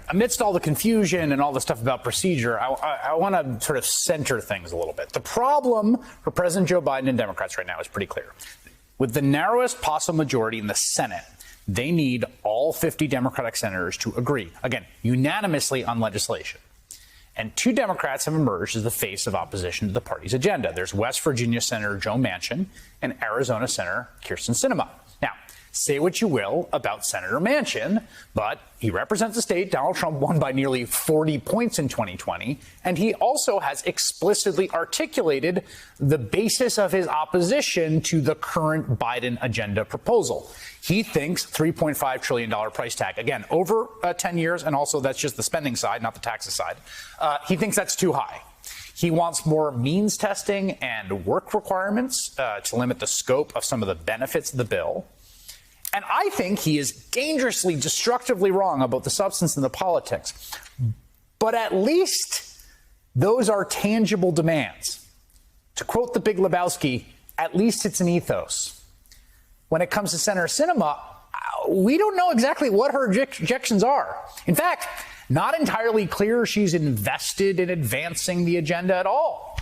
amidst all the confusion and all the stuff about procedure, I want to sort of center things a little bit. The problem for President Joe Biden and Democrats right now is pretty clear. With the narrowest possible majority in the Senate, they need all 50 Democratic senators to agree, again, unanimously on legislation. And two Democrats have emerged as the face of opposition to the party's agenda. There's West Virginia Senator Joe Manchin and Arizona Senator Sinema. Now, say what you will about Senator Manchin, but he represents a state Donald Trump won by nearly 40 points in 2020, and he also has explicitly articulated the basis of his opposition to the current Biden agenda proposal. He thinks $3.5 trillion price tag, again, over 10 years, and also that's just the spending side, not the taxes side. He thinks that's too high. He wants more means testing and work requirements to limit the scope of some of the benefits of the bill. And I think he is dangerously, destructively wrong about the substance and the politics. But at least those are tangible demands. To quote the Big Lebowski, at least it's an ethos. When it comes to Senator Sinema, we don't know exactly what her objections are. In fact, not entirely clear she's invested in advancing the agenda at all.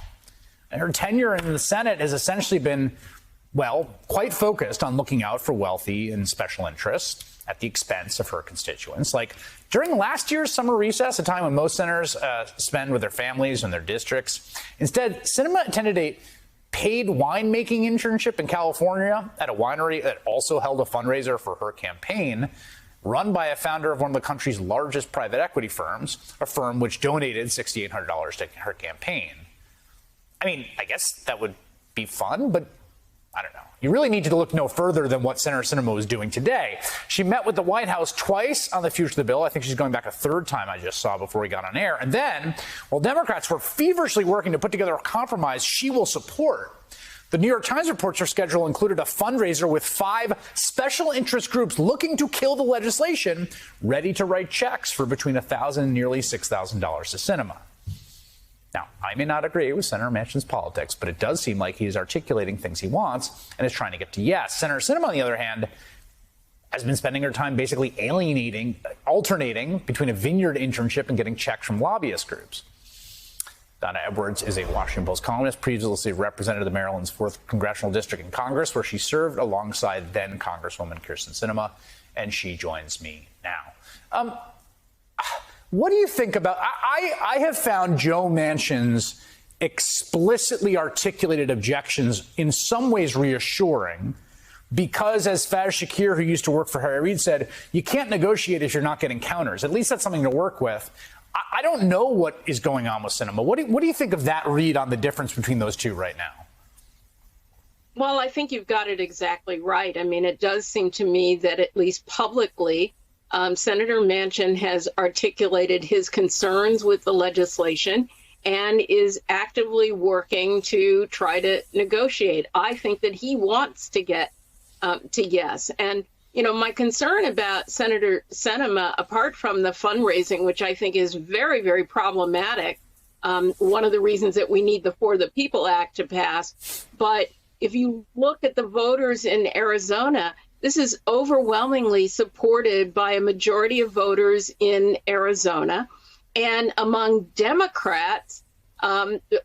And her tenure in the Senate has essentially been, well, quite focused on looking out for wealthy and special interests at the expense of her constituents. Like during last year's summer recess, a time when most senators spend with their families and their districts, instead, Sinema attended a paid winemaking internship in California at a winery that also held a fundraiser for her campaign, run by a founder of one of the country's largest private equity firms, a firm which donated $6,800 to her campaign. I mean, I guess that would be fun, but I don't know. You really need to look no further than what Senator Sinema was doing today. She met with the White House twice on the future of the bill. I think she's going back a third time, I just saw before we got on air. And then, while Democrats were feverishly working to put together a compromise she will support, the New York Times reports her schedule included a fundraiser with 5 special interest groups looking to kill the legislation, ready to write checks for between $1,000 and nearly $6,000 to Sinema. Now, I may not agree with Senator Manchin's politics, but it does seem like he is articulating things he wants and is trying to get to yes. Senator Sinema, on the other hand, has been spending her time basically alternating between a vineyard internship and getting checks from lobbyist groups. Donna Edwards is a Washington Post columnist, previously represented the Maryland's 4th Congressional District in Congress, where she served alongside then Congresswoman Sinema, and she joins me now. What do you think about, I have found Joe Manchin's explicitly articulated objections in some ways reassuring, because as Faz Shakir, who used to work for Harry Reid, said, you can't negotiate if you're not getting counters. At least that's something to work with. I don't know what is going on with Sinema. What do you think of that read on the difference between those two right now? Well, I think you've got it exactly right. I mean, it does seem to me that at least publicly, Senator Manchin has articulated his concerns with the legislation and is actively working to try to negotiate. I think that he wants to get to yes. And, you know, my concern about Senator Sinema, apart from the fundraising, which I think is very, very problematic, one of the reasons that we need the For the People Act to pass. But if you look at the voters in Arizona, this is overwhelmingly supported by a majority of voters in Arizona. And among Democrats,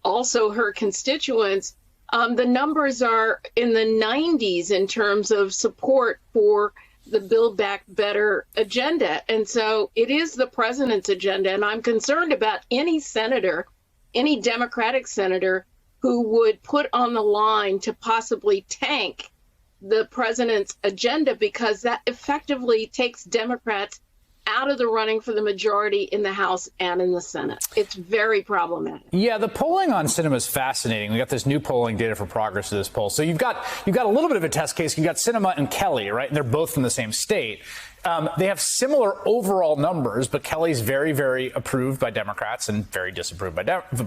also her constituents, the numbers are in the 90s in terms of support for the Build Back Better agenda. And so it is the president's agenda. And I'm concerned about any senator, any Democratic senator who would put on the line to possibly tank the president's agenda, because that effectively takes Democrats out of the running for the majority in the House and in the Senate. It's very problematic. Yeah, the polling on Sinema is fascinating. We got this new polling data for progress of this poll. So you've got a little bit of a test case. You've got Sinema and Kelly, right? And they're both from the same state. They have similar overall numbers, but Kelly's very, very approved by Democrats and very disapproved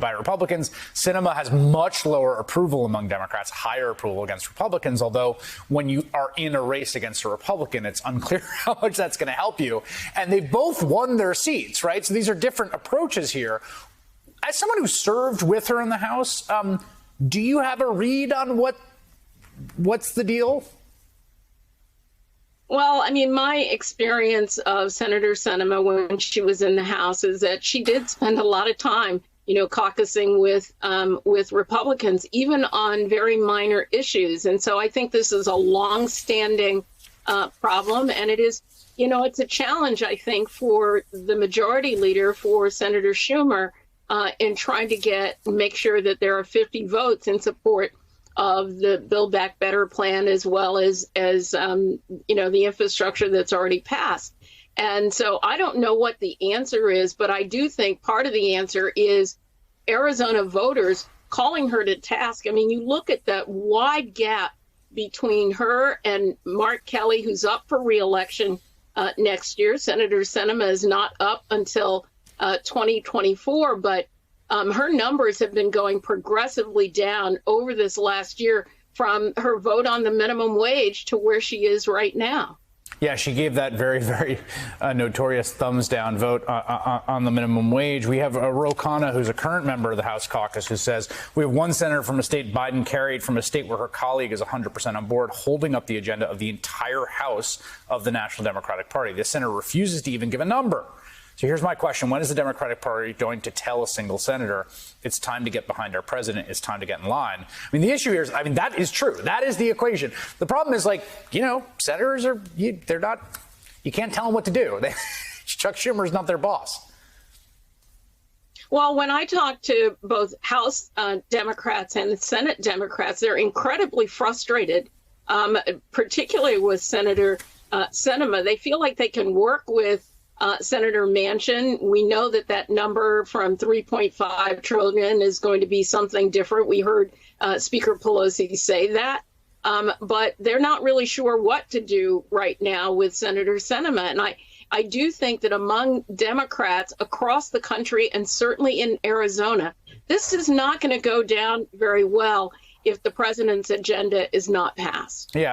by Republicans. Sinema has much lower approval among Democrats, higher approval against Republicans, although when you are in a race against a Republican, it's unclear how much that's going to help you. And they both won their seats, right? So these are different approaches here. As someone who served with her in the House, do you have a read on what's the deal? Well, I mean, my experience of Senator Sinema when she was in the House is that she did spend a lot of time, caucusing with Republicans, even on very minor issues. And so I think this is a long-standing problem, and it is, it's a challenge, I think, for the majority leader, for Senator Schumer, in trying to make sure that there are 50 votes in support of the Build Back Better plan, as well as the infrastructure that's already passed. And so I don't know what the answer is, but I do think part of the answer is Arizona voters calling her to task. I mean, you look at that wide gap between her and Mark Kelly, who's up for re-election next year. Senator Sinema is not up until 2024, but her numbers have been going progressively down over this last year, from her vote on the minimum wage to where she is right now. Yeah, she gave that very, very notorious thumbs down vote on the minimum wage. We have Ro Khanna, who's a current member of the House caucus, who says we have one senator from a state Biden carried, from a state where her colleague is 100% on board, holding up the agenda of the entire House of the National Democratic Party. This senator refuses to even give a number. So here's my question. When is the Democratic Party going to tell a single senator it's time to get behind our president, it's time to get in line? I mean, the issue here is, that is true. That is the equation. The problem is, senators they're not, you can't tell them what to do. Chuck Schumer is not their boss. Well, when I talk to both House Democrats and Senate Democrats, they're incredibly frustrated, particularly with Senator Sinema. They feel like they can work with Senator Manchin. We know that number from $3.5 trillion is going to be something different. We heard Speaker Pelosi say that, but they're not really sure what to do right now with Senator Sinema. And I do think that among Democrats across the country, and certainly in Arizona, this is not going to go down very well if the president's agenda is not passed. Yeah.